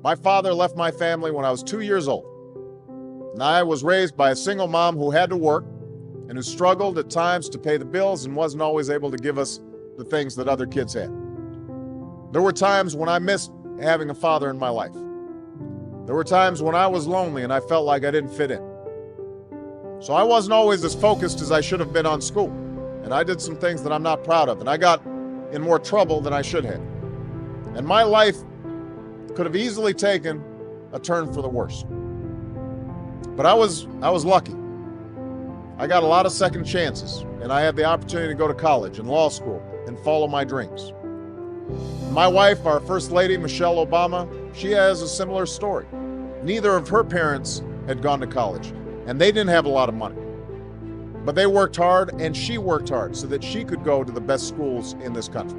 My father left my family when I was 2 years old, and I was raised by a single mom who had to work and who struggled at times to pay the bills and wasn't always able to give us the things that other kids had. There were times when I missed having a father in my life. There were times when I was lonely and I felt like I didn't fit in. So I wasn't always as focused as I should have been on school, and I did some things that I'm not proud of, and I got in more trouble than I should have. And my life could have easily taken a turn for the worse. But I was lucky. I got a lot of second chances, and I had the opportunity to go to college and law school and follow my dreams. My wife, our First Lady, Michelle Obama, she has a similar story. Neither of her parents had gone to college, and they didn't have a lot of money. But they worked hard, and she worked hard so that she could go to the best schools in this country.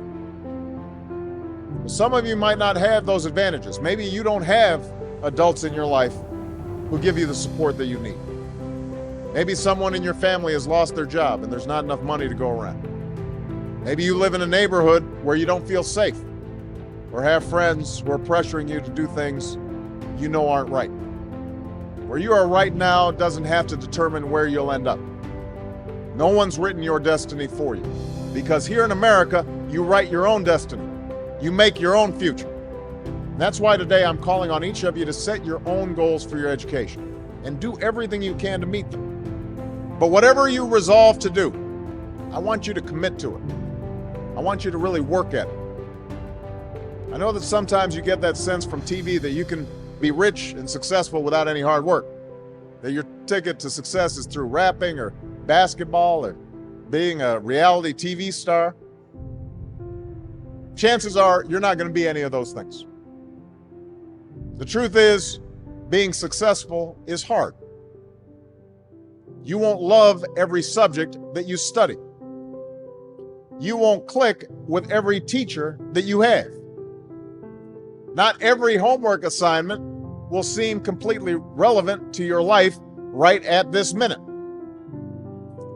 Some of you might not have those advantages. Maybe you don't have adults in your life who give you the support that you need. Maybe someone in your family has lost their job and there's not enough money to go around. Maybe you live in a neighborhood where you don't feel safe or have friends who are pressuring you to do things you know aren't right. Where you are right now doesn't have to determine where you'll end up. No one's written your destiny for you, because here in America, you write your own destiny. You make your own future. That's why today I'm calling on each of you to set your own goals for your education and do everything you can to meet them. But whatever you resolve to do, I want you to commit to it. I want you to really work at it. I know that sometimes you get that sense from TV that you can be rich and successful without any hard work, that your ticket to success is through rapping or basketball or being a reality TV star. Chances are you're not going to be any of those things. The truth is, being successful is hard. You won't love every subject that you study. You won't click with every teacher that you have. Not every homework assignment will seem completely relevant to your life right at this minute.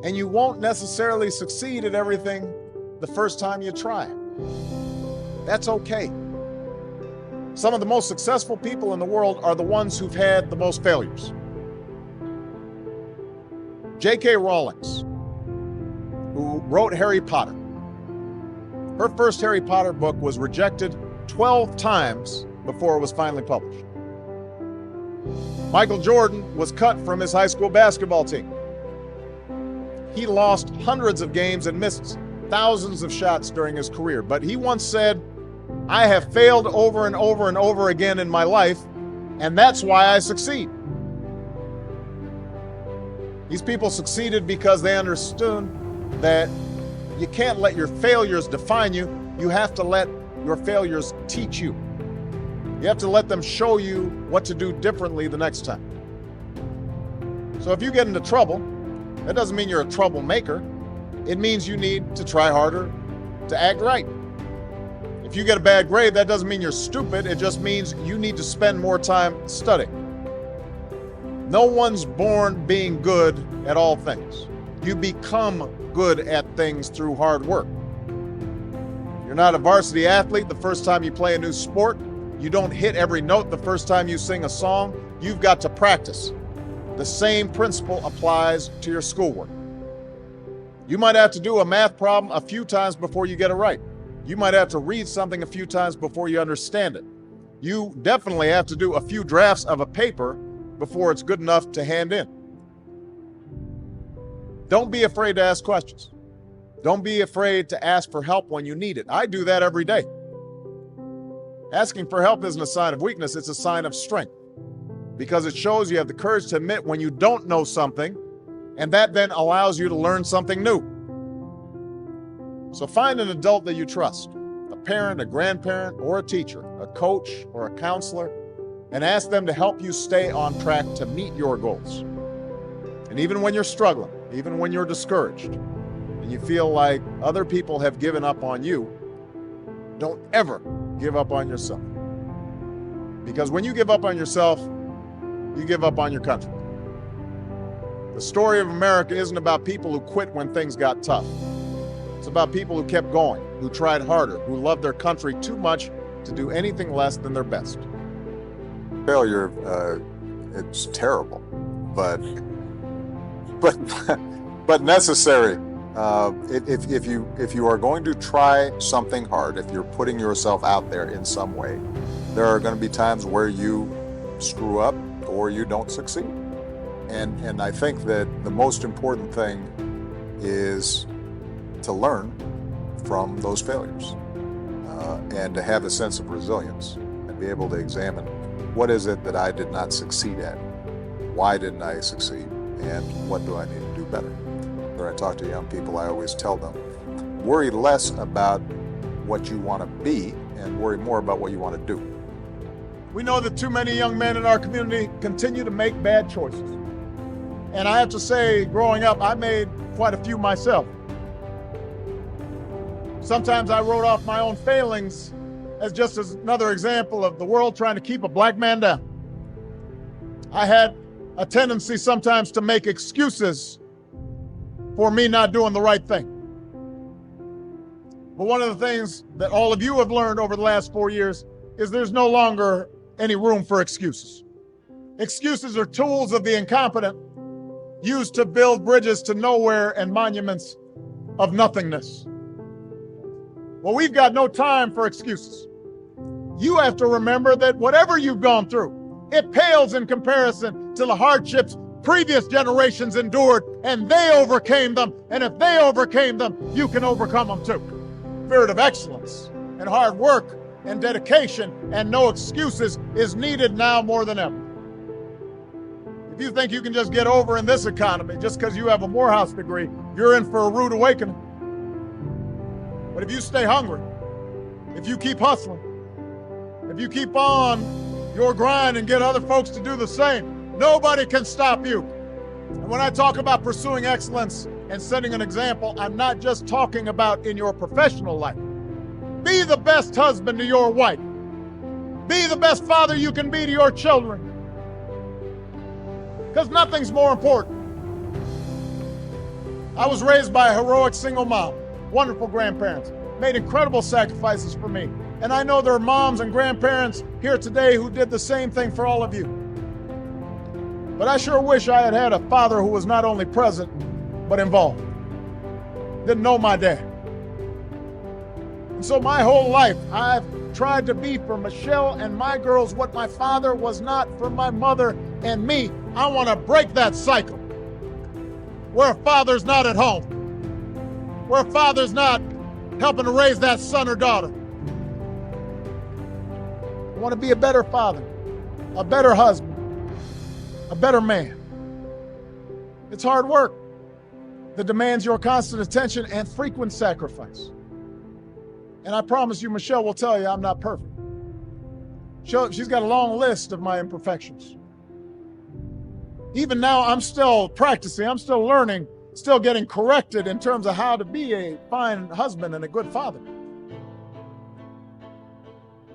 And you won't necessarily succeed at everything the first time you try it. That's okay. Some of the most successful people in the world are the ones who've had the most failures. J.K. Rowling, who wrote Harry Potter, her first Harry Potter book was rejected 12 times before it was finally published. Michael Jordan was cut from his high school basketball team. He lost hundreds of games and missed thousands of shots during his career, but he once said, "I have failed over and over and over again in my life, and that's why I succeed." These people succeeded because they understood that you can't let your failures define you. You have to let your failures teach you. You have to let them show you what to do differently the next time. So if you get into trouble, that doesn't mean you're a troublemaker. It means you need to try harder to act right. If you get a bad grade, that doesn't mean you're stupid. It just means you need to spend more time studying. No one's born being good at all things. You become good at things through hard work. You're not a varsity athlete the first time you play a new sport. You don't hit every note the first time you sing a song. You've got to practice. The same principle applies to your schoolwork. You might have to do a math problem a few times before you get it right. You might have to read something a few times before you understand it. You definitely have to do a few drafts of a paper before it's good enough to hand in. Don't be afraid to ask questions. Don't be afraid to ask for help when you need it. I do that every day. Asking for help isn't a sign of weakness, it's a sign of strength, because it shows you have the courage to admit when you don't know something, and that then allows you to learn something new. So find an adult that you trust, a parent, a grandparent, or a teacher, a coach, or a counselor, and ask them to help you stay on track to meet your goals. And even when you're struggling, even when you're discouraged, and you feel like other people have given up on you, don't ever give up on yourself. Because when you give up on yourself, you give up on your country. The story of America isn't about people who quit when things got tough. It's about people who kept going, who tried harder, who loved their country too much to do anything less than their best. Failure, it's terrible, but necessary. If you are going to try something hard, if you're putting yourself out there in some way, there are going to be times where you screw up or you don't succeed. And I think that the most important thing is to learn from those failures and to have a sense of resilience and be able to examine what is it that I did not succeed at, why didn't I succeed, and what do I need to do better. When I talk to young people, I always tell them, worry less about what you want to be and worry more about what you want to do. We know that too many young men in our community continue to make bad choices. And I have to say, growing up, I made quite a few myself. Sometimes I wrote off my own failings as just as another example of the world trying to keep a black man down. I had a tendency sometimes to make excuses for me not doing the right thing. But one of the things that all of you have learned over the last 4 years is there's no longer any room for excuses. Excuses are tools of the incompetent used to build bridges to nowhere and monuments of nothingness. Well, we've got no time for excuses. You have to remember that whatever you've gone through, it pales in comparison to the hardships previous generations endured, and they overcame them. And if they overcame them, you can overcome them too. Spirit of excellence and hard work and dedication and no excuses is needed now more than ever. If you think you can just get over in this economy just because you have a Morehouse degree, you're in for a rude awakening. But if you stay hungry, if you keep hustling, if you keep on your grind and get other folks to do the same, nobody can stop you. And when I talk about pursuing excellence and setting an example, I'm not just talking about in your professional life. Be the best husband to your wife. Be the best father you can be to your children. Because nothing's more important. I was raised by a heroic single mom, wonderful grandparents, made incredible sacrifices for me. And I know there are moms and grandparents here today who did the same thing for all of you. But I sure wish I had had a father who was not only present, but involved. Didn't know my dad. And so my whole life, I've tried to be for Michelle and my girls what my father was not for my mother and me. I want to break that cycle where a father's not at home, where a father's not helping to raise that son or daughter. I want to be a better father, a better husband, a better man. It's hard work that demands your constant attention and frequent sacrifice. And I promise you, Michelle will tell you I'm not perfect. She's got a long list of my imperfections. Even now, I'm still practicing, I'm still learning, still getting corrected in terms of how to be a fine husband and a good father.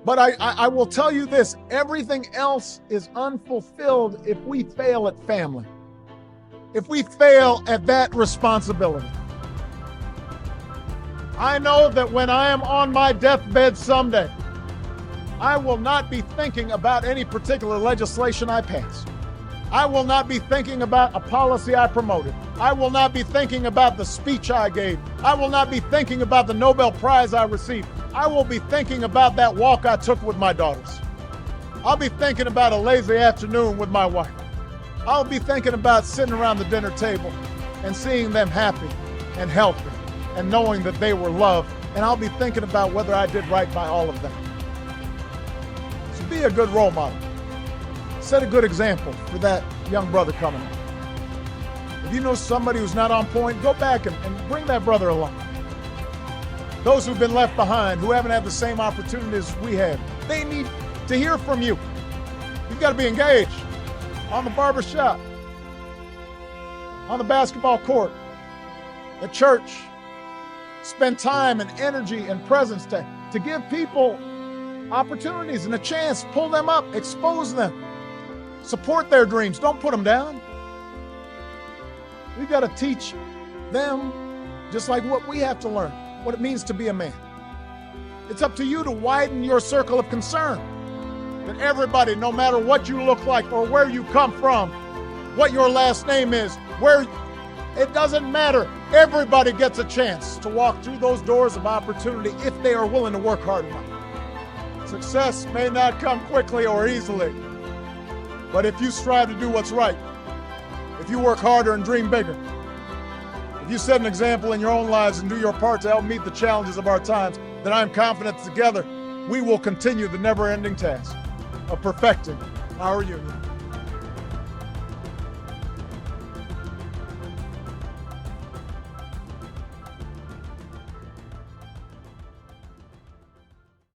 But I will tell you this, everything else is unfulfilled if we fail at family, if we fail at that responsibility. I know that when I am on my deathbed someday, I will not be thinking about any particular legislation I passed. I will not be thinking about a policy I promoted. I will not be thinking about the speech I gave. I will not be thinking about the Nobel Prize I received. I will be thinking about that walk I took with my daughters. I'll be thinking about a lazy afternoon with my wife. I'll be thinking about sitting around the dinner table and seeing them happy and healthy and knowing that they were loved. And I'll be thinking about whether I did right by all of them. So be a good role model. Set a good example for that young brother coming up. If you know somebody who's not on point, go back and bring that brother along. Those who've been left behind, who haven't had the same opportunities we had, they need to hear from you. You've got to be engaged on the barber shop, on the basketball court, at church. Spend time and energy and presence to give people opportunities and a chance. Pull them up, expose them. Support their dreams. Don't put them down. We've got to teach them just like what we have to learn, what it means to be a man. It's up to you to widen your circle of concern. that everybody, no matter what you look like or where you come from, what your last name is, it doesn't matter. Everybody gets a chance to walk through those doors of opportunity if they are willing to work hard enough. Success may not come quickly or easily, but if you strive to do what's right, if you work harder and dream bigger, if you set an example in your own lives and do your part to help meet the challenges of our times, then I'm confident together we will continue the never-ending task of perfecting our union.